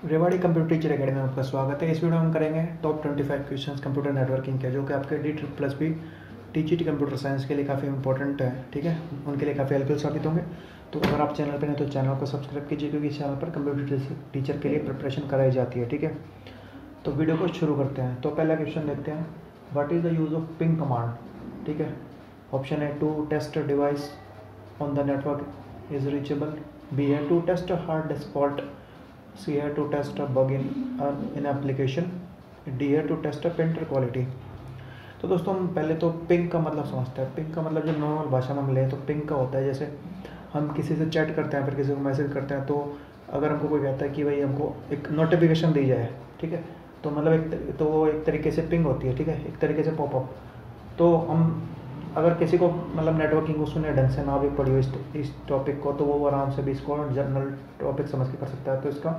Rewari computer teacher academy में आपका स्वागत है। इस वीडियो में हम करेंगे टॉप 25 क्वेश्चंस कंप्यूटर नेटवर्किंग के, जो कि आपके D++ टीजीटी कंप्यूटर साइंस के लिए काफ़ी इंपॉर्टेंट है। ठीक है, उनके लिए काफ़ी हेल्पफुल साबित होंगे। तो अगर आप चैनल पर हैं तो चैनल को सब्सक्राइब कीजिए, क्योंकि इस चैनल पर कंप्यूटर टीचर के लिए प्रिपरेशन कराई जाती है। ठीक है, तो वीडियो को शुरू करते हैं। तो पहला क्वेश्चन देखते हैं, what is the use of ping command. ठीक है, ऑप्शन है to test device on the network is reachable, B है to test hard disk fault, C है to test a bug in application, D है to test a printer quality. तो दोस्तों हम पहले तो पिंग का मतलब समझते हैं। पिंग का मतलब जो नॉर्मल भाषा में हम लें तो पिंग का होता है, जैसे हम किसी से चैट करते हैं, फिर किसी को मैसेज करते हैं, तो अगर हमको कोई कहता है कि भाई हमको एक नोटिफिकेशन दी जाए, ठीक है, तो मतलब तो वो एक तरीके से पिंग होती है। ठीक है, एक तरीके से पॉपअप। तो हम अगर किसी को मतलब नेटवर्किंग को सुने ढंग से ना भी पढ़ी हो इस टॉपिक को, तो वो आराम से भी इसको जनरल टॉपिक समझ के कर सकता है। तो इसका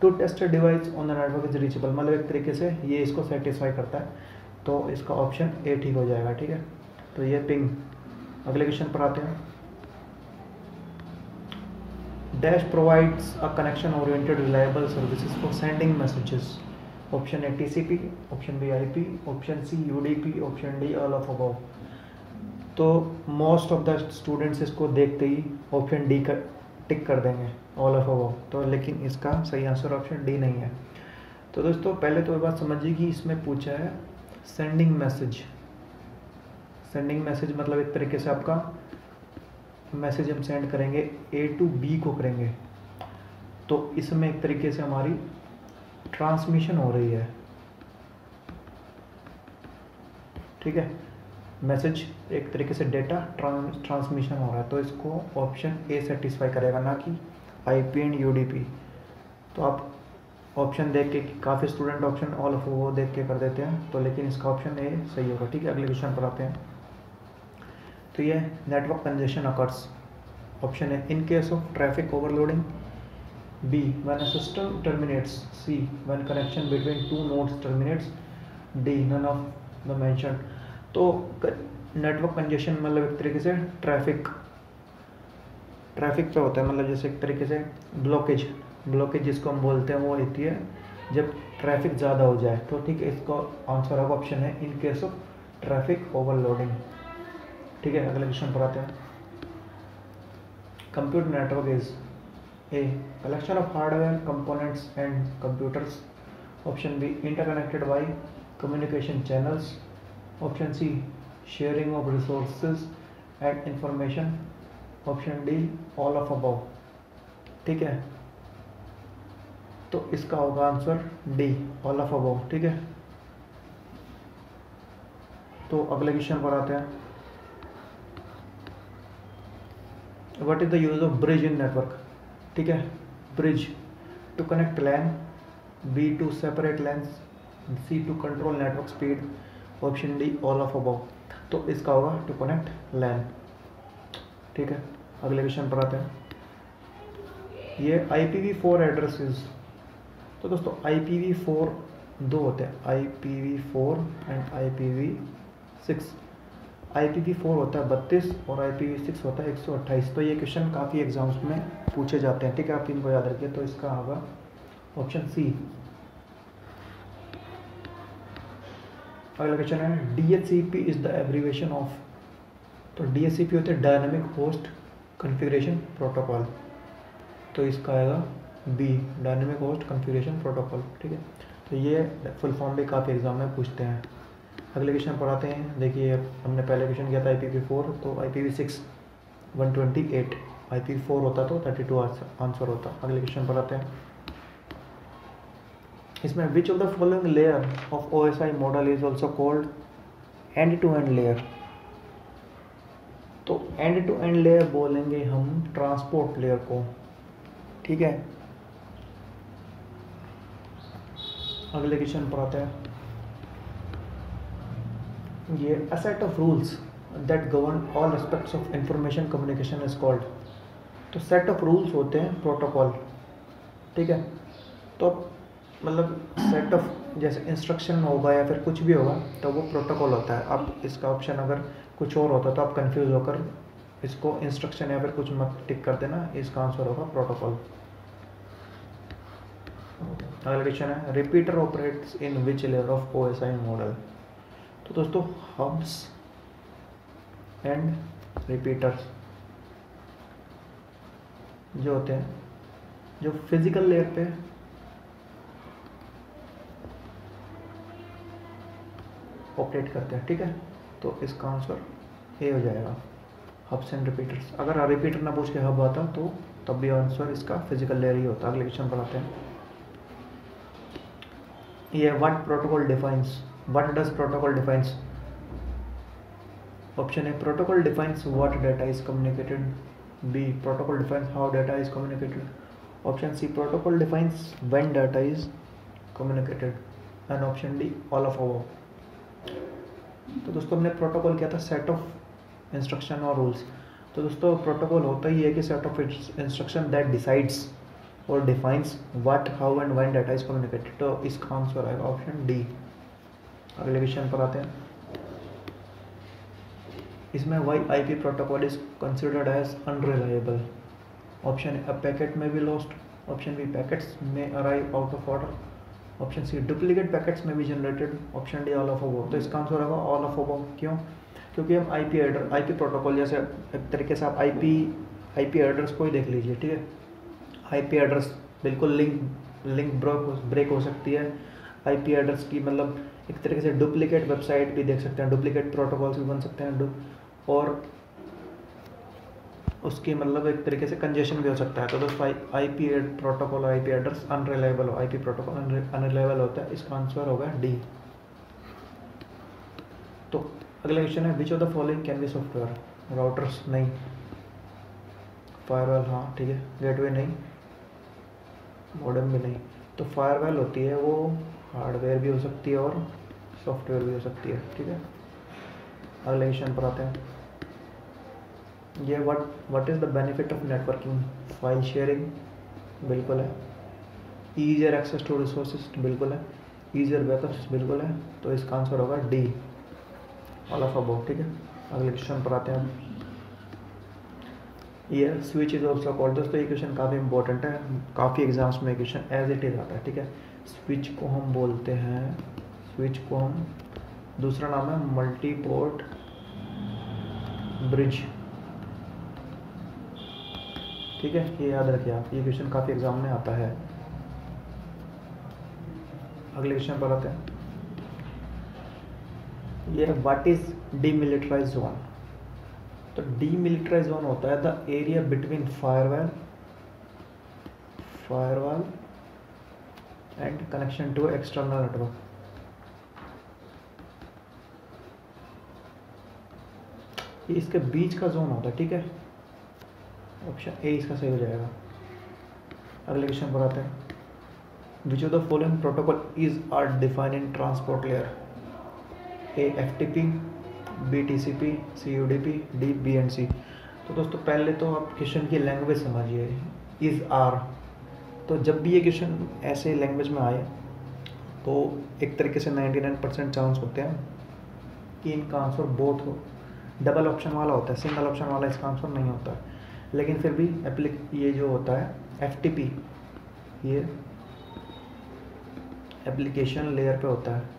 to test device on the network is reachable, मतलब एक तरीके से ये इसको सेटिस्फाई करता है। तो इसका ऑप्शन ए ठीक हो जाएगा। ठीक है, तो ये पिंग। अगले क्वेश्चन पर आते हैं। Dash provides a connection oriented reliable services for sending messages. Option A TCP, option B IP, option C UDP, option D all of above. तो मोस्ट ऑफ द स्टूडेंट्स इसको देखते ही ऑप्शन डी का टिक कर देंगे, all of above. तो लेकिन इसका सही आंसर ऑप्शन डी नहीं है। तो दोस्तों पहले तो ये बात समझिए कि इसमें पूछा है सेंडिंग मैसेज। सेंडिंग मैसेज मतलब एक तरीके से आपका मैसेज हम सेंड करेंगे ए टू बी को करेंगे, तो इसमें एक तरीके से हमारी ट्रांसमिशन हो रही है। ठीक है, मैसेज एक तरीके से डेटा ट्रांसमिशन हो रहा है, तो इसको ऑप्शन ए सेटिस्फाई करेगा, ना कि आईपी एंड यूडीपी। तो आप ऑप्शन देख के, काफ़ी स्टूडेंट ऑप्शन ऑल ऑफ वो देख के कर देते हैं, तो लेकिन इसका ऑप्शन ए सही होगा। ठीक है, अगले क्वेश्चन पर आते हैं। तो ये नेटवर्क कंजेशन अकर्स। ऑप्शन है in case of traffic overloading, B when a system terminates, C when connection between two nodes terminates, D none of the mentioned. तो नेटवर्क कंजेशन मतलब एक तरीके से ट्रैफिक पे होता है, मतलब जैसे एक तरीके से ब्लॉकेज जिसको हम बोलते हैं, वो होती है जब ट्रैफिक ज़्यादा हो जाए। तो ठीक है, इसका आंसर होगा ऑप्शन है in case of traffic overloading. ठीक है, अगले क्वेश्चन पर आते हैं। Computer network is a collection of hardware components and computers, option B interconnected by communication channels, option C sharing of resources and information, option D all of above. ठीक है, तो इसका होगा answer D all of above. ठीक है, तो अगले question पर आते हैं। What is the use of bridge in network. ठीक है, bridge to connect LAN, B to separate LANs, C to control network speed, option D all of above. तो इसका होगा टू कनेक्ट लैन। ठीक है, अगले क्वेश्चन पर आते हैं। ये IPv4 एड्रेसेस। तो दोस्तों IPv4 दो होते हैं, IPv4 एंड IPv6। IPv4 होता है 32 और IPv6 होता है 128। तो ये क्वेश्चन काफ़ी एग्जाम्स में पूछे जाते हैं। ठीक है, आप इनको याद रखिए। तो इसका होगा ऑप्शन सी। अगला क्वेश्चन है DHCP is the abbreviation of. तो DHCP होते हैं डायनामिक होस्ट कॉन्फ़िगरेशन प्रोटोकॉल। तो इसका आएगा B, dynamic host configuration protocol. ठीक है, तो ये फुल फॉर्म भी काफ़ी एग्जाम में पूछते हैं। अगले क्वेश्चन पर आते हैं। देखिए, हमने पहले क्वेश्चन किया था IPv4, तो IPv6 128, IPv4 होता तो 32 आंसर होता। अगले क्वेश्चन पर आते हैं। इसमें which of the following layer of OSI model is also called end to end layer. तो एंड टू एंड लेयर बोलेंगे हम ट्रांसपोर्ट लेयर को। ठीक है, अगले क्वेश्चन पर आते हैं। ये a set of rules that govern all aspects of information communication is called. तो सेट ऑफ रूल्स होते हैं प्रोटोकॉल। ठीक है, तो मतलब सेट ऑफ जैसे इंस्ट्रक्शन होगा या फिर कुछ भी होगा, तो वो प्रोटोकॉल होता है। अब इसका ऑप्शन अगर कुछ और होता तो आप कंफ्यूज होकर इसको इंस्ट्रक्शन या फिर कुछ मत टिक कर देना। इसका आंसर होगा प्रोटोकॉल। अगला क्वेश्चन है repeater operates in which layer of OSI model. तो दोस्तों हब्स एंड रिपीटर्स जो होते हैं जो फिजिकल लेयर पे ऑपरेट करते हैं, ठीक है, तो इसका आंसर ए हो जाएगा, हब्स एंड रिपीटर्स। अगर रिपीटर ना पूछ के हब आता तो तब भी आंसर इसका फिजिकल लेयर ही होता। अगले क्वेश्चन पर आते हैं। ये what protocol defines, what does protocol defines. Option A protocol defines what data is communicated, B protocol defines how data is communicated, option C protocol defines when data is communicated, and option D all of above. तो दोस्तों हमने protocol किया था set of instruction और rules. तो दोस्तों protocol होता ही है कि set of instruction that decides और defines what how and when data is communicated. तो इसका आंसर आएगा ऑप्शन डी। अगले क्वेश्चन पर आते हैं। इसमें why IP protocol is considered as unreliable. Option A packet may be lost, option B packets may arrive out of order, option C duplicate packets may be generated, option D all of above. तो इसका answer होगा all of above. क्यों? क्योंकि हम IP protocol जैसे एक तरीके से आप IP एड्रेस को ही देख लीजिए, ठीक है। IP एड्रेस बिल्कुल लिंक ब्रेक हो सकती है। IP एड्रेस की मतलब एक तरीके से डुप्लीकेट वेबसाइट भी देख सकते हैं, डुप्लीकेट प्रोटोकॉल्स भी बन सकते हैं, और उसकी मतलब एक तरीके से कंजेशन भी हो सकता है। तो दोस्तों IP protocol IP address unreliable हो, IP प्रोटोकॉल अनरिलायबल होता है। इसका आंसर होगा डी। तो अगला क्वेश्चन है विच of the following can be software. Routers नहीं, फायरवॉल हाँ ठीक है, गेटवे नहीं, मॉडेम भी नहीं। तो फायरवॉल होती है वो हार्डवेयर भी हो सकती है और सॉफ्टवेयर भी हो सकती है, ठीक है। अगले क्वेश्चन पर आते हैं। ये what is the benefit of networking. File sharing बिल्कुल है, ईजियर एक्सेस टू रिसोर्सेज बिल्कुल है, ईजियर बैकअप्स बिल्कुल है। तो इसका आंसर होगा डी ऑल ऑफ अबव, ठीक है। अगले क्वेश्चन पर आते हैं। ये स्विच इज ऑल्सो कॉल्ड। दोस्तों ये क्वेश्चन काफ़ी इंपॉर्टेंट है, काफ़ी एग्जाम्स में क्वेश्चन एज इट इज आता है, ठीक है। स्विच को हम बोलते हैं, स्विच को हम दूसरा नाम है मल्टी पोर्ट ब्रिज, ठीक है। ये याद रखिए आप, ये क्वेश्चन काफ़ी एग्जाम में आता है। अगले क्वेश्चन पर आते हैं। ये व्हाट इज डीमिलिटराइज्ड जोन। तो डीमिलिटराइज्ड जोन होता है the area between firewall and connection to external network. ये इसके बीच का जोन होता है, ठीक है। ऑप्शन ए इसका सही हो जाएगा। अगले क्वेश्चन पर आते हैं। Which of the following protocol is are defined in transport layer. A FTP, B TCP, C UDP, D BNC। तो दोस्तों पहले तो आप क्वेश्चन की लैंग्वेज समझिए, इज आर। तो जब भी ये क्वेश्चन ऐसे लैंग्वेज में आए तो एक तरीके से 99% चांस होते हैं कि इनका आंसर बोथ हो। डबल ऑप्शन वाला होता है, सिंगल ऑप्शन वाला इसका आंसर नहीं होता है। लेकिन फिर भी ये जो होता है FTP, ये एप्लीकेशन लेयर पे होता है,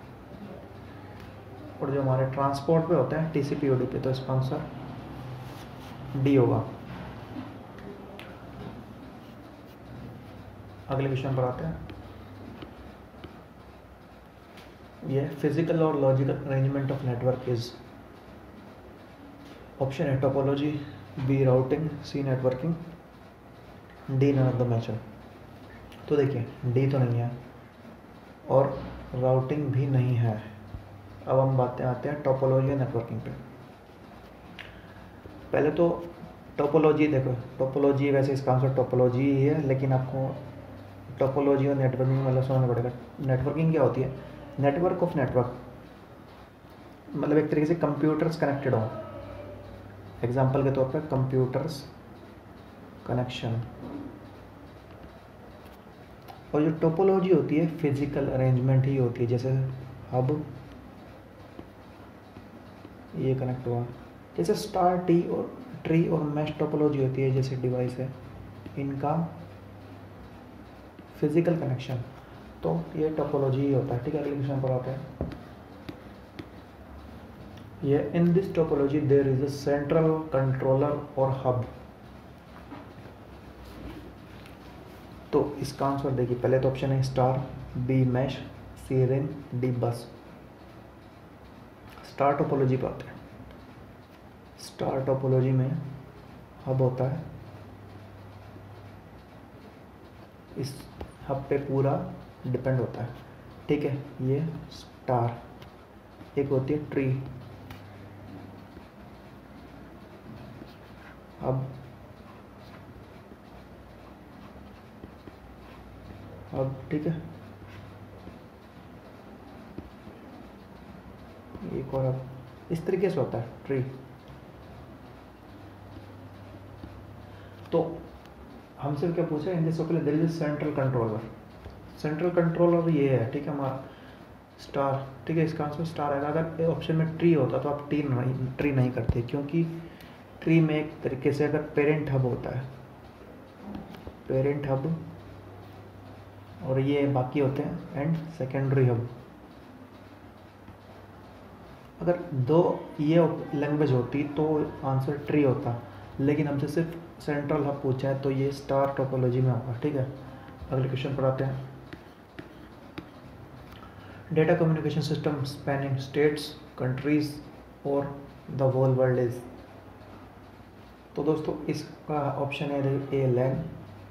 और जो हमारे ट्रांसपोर्ट पे होता है TCP UDP। तो इसका आंसर डी होगा। अगले क्वेश्चन पर आते हैं। ये फिजिकल और logical arrangement of network is. Option है topology, B routing, C networking, D none of the matter. तो देखिए डी तो नहीं है और राउटिंग भी नहीं है। अब हम बातें आते हैं टोपोलॉजी और नेटवर्किंग पे। पहले तो टोपोलॉजी देखो, टोपोलॉजी वैसे इसका आंसर टोपोलॉजी ही है, लेकिन आपको टोपोलॉजी और नेटवर्किंग में मतलब समझना पड़ेगा। नेटवर्किंग क्या होती है? नेटवर्क ऑफ नेटवर्क, मतलब एक तरीके से कंप्यूटर्स कनेक्टेड हो। एग्जाम्पल के तौर पर कंप्यूटर्स कनेक्शन। और जो टोपोलॉजी होती है फिजिकल अरेंजमेंट ही होती है, जैसे हब ये कनेक्ट हुआ, जैसे स्टार ट्री और मैश टोपोलॉजी होती है, जैसे डिवाइस है, इनका फिजिकल कनेक्शन। तो ये टोपोलॉजी ही होता है, ठीक है। अगले क्वेश्चन पर आते हैं। ये in this topology there is a central controller और हब। तो इसका आंसर देखिए, पहले तो ऑप्शन है star, B mesh, C ring, D bus. Star topology पर आते हैं। स्टार टोपोलॉजी में हब होता है, इस हब पे पूरा डिपेंड होता है, ठीक है। ये स्टार, एक होती है ट्री, अब ठीक है, एक और अब इस तरीके से होता है ट्री। तो हमसे क्या पूछा है, इन दिस पहले there is central controller. Central controller ये है, ठीक है, हमारा स्टार, ठीक है। इसका आंसर स्टार आएगा। अगर ऑप्शन में ट्री होता तो आप ट्री नहीं करते, क्योंकि ट्री में एक तरीके से अगर पेरेंट हब होता है, पेरेंट हब, और ये बाकी होते हैं एंड सेकेंडरी हब। अगर दो ये लैंग्वेज होती तो आंसर ट्री होता, लेकिन हमसे सिर्फ सेंट्रल हब पूछा है, तो ये स्टार टोपोलॉजी में होगा, ठीक है। अगले क्वेश्चन पर आते हैं। Data communication system spanning states, countries और द होल वर्ल्ड इज। तो दोस्तों इसका ऑप्शन है ए लैन,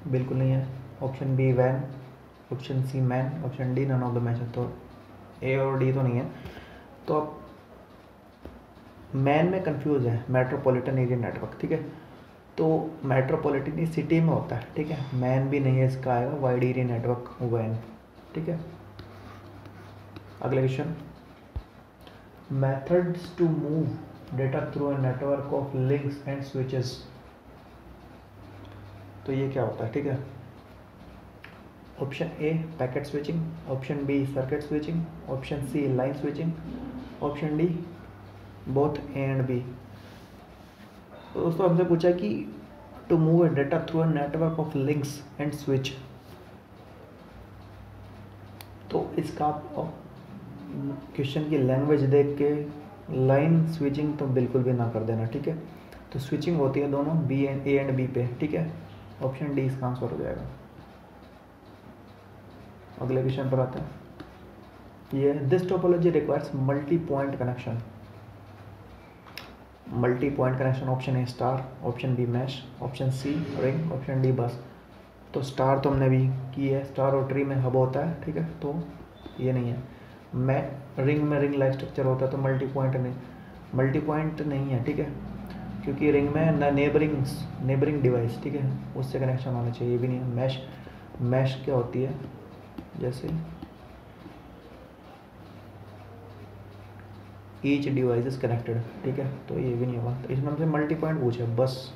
बिल्कुल नहीं है। ऑप्शन बी वैन, option C MAN, option D none of the match. तो ए और डी तो नहीं है। तो अब मैन में कंफ्यूज है, मेट्रोपॉलिटन एरिया नेटवर्क, ठीक है। तो मेट्रोपॉलिटन सिटी में होता है, ठीक है। मैन भी नहीं है, इसका आएगा वाइड एरिया नेटवर्क वैन, ठीक है। अगले question, methods to move data through a network of links and switches. तो ये क्या होता है, ठीक है। Option A packet switching, option B circuit switching, option C line switching, option D both A and B. तो दोस्तों हमसे पूछा कि to move data through a network of links and switch. तो इसका क्वेश्चन की लैंग्वेज देख के लाइन स्विचिंग तो बिल्कुल भी ना कर देना, ठीक है। तो स्विचिंग होती है दोनों B and A and B पे, ठीक है। ऑप्शन डी इसका आंसर हो जाएगा। अगले क्वेश्चन पर आते हैं। ये this topology requires multi point connection. Multi point connection, option A star, option B mesh, option C ring, option D bus. तो स्टार तो हमने भी की है, स्टार और ट्री में हब होता है, ठीक है। तो ये नहीं है। मैं रिंग में रिंग लाइक स्ट्रक्चर होता है, तो मल्टी पॉइंट नहीं है, ठीक है। क्योंकि रिंग में नेबरिंग डिवाइस, ठीक है, उससे कनेक्शन होना चाहिए, ये भी नहीं है। मैश क्या होती है, जैसे ईच डिवाइस इज कनेक्टेड, ठीक है। तो ये भी नहीं होगा। तो इसमें हमसे मल्टी पॉइंट पूछे, बस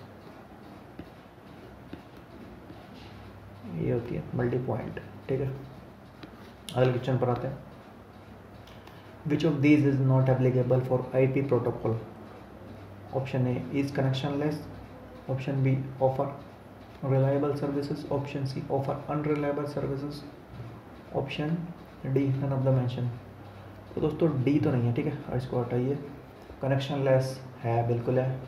ये होती है मल्टी पॉइंट, ठीक है। अगले क्वेश्चन पर आते हैं। Which of these is not applicable for IP protocol. Option A is connectionless, option B offer reliable services, option C offer unreliable services, option D none of the mention. तो दोस्तों D तो नहीं है, ठीक है, और इसको हटाइए। कनेक्शनलेस है, बिल्कुल है।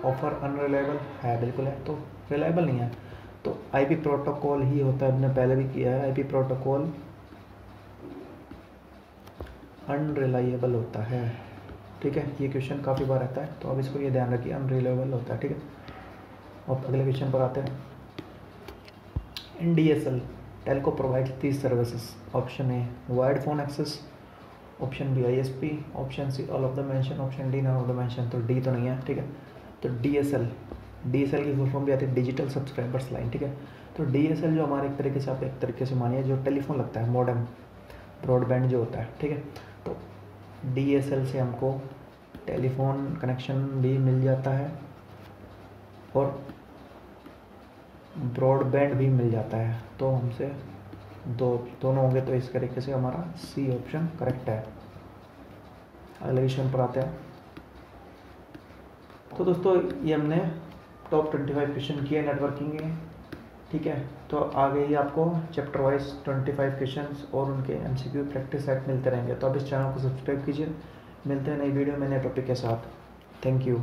ऑफर अनरिलायबल है, बिल्कुल है। तो रिलायबल नहीं है। तो आईपी प्रोटोकॉल ही होता है, हमने पहले भी किया है। आईपी प्रोटोकॉल अनरिलायबल होता है, ठीक है। ये क्वेश्चन काफ़ी बार आता है, तो अब इसको ये ध्यान रखिए, अनरिलायबल होता है, ठीक है। और अगले क्वेश्चन पर आते हैं। In DSL telco provides these services. Option A wired phone access, option B ISP, option C all of the mention, option D none of the mention. तो डी तो नहीं है, ठीक है। तो DSL की फुल फॉर्म भी आती है डिजिटल सब्सक्राइबर्स लाइन, ठीक है। तो DSL जो हमारे एक तरीके से, आप एक तरीके से मानिए जो टेलीफोन लगता है, मॉडेम ब्रॉडबैंड जो होता है, ठीक है। तो DSL से हमको टेलीफोन कनेक्शन भी मिल जाता है और ब्रॉडबैंड भी मिल जाता है। तो हमसे दोनों होंगे, तो इस तरीके से हमारा सी ऑप्शन करेक्ट है। अगले क्वेश्चन पर आते हैं। तो दोस्तों ये हमने टॉप 25 क्वेश्चन किए नेटवर्किंग के, ठीक है। तो आगे ही आपको चैप्टर वाइज 25 क्वेश्चंस और उनके एमसीक्यू प्रैक्टिस सेट मिलते रहेंगे। तो आप इस चैनल को सब्सक्राइब कीजिए। मिलते हैं नई वीडियो में नए टॉपिक के साथ। Thank you.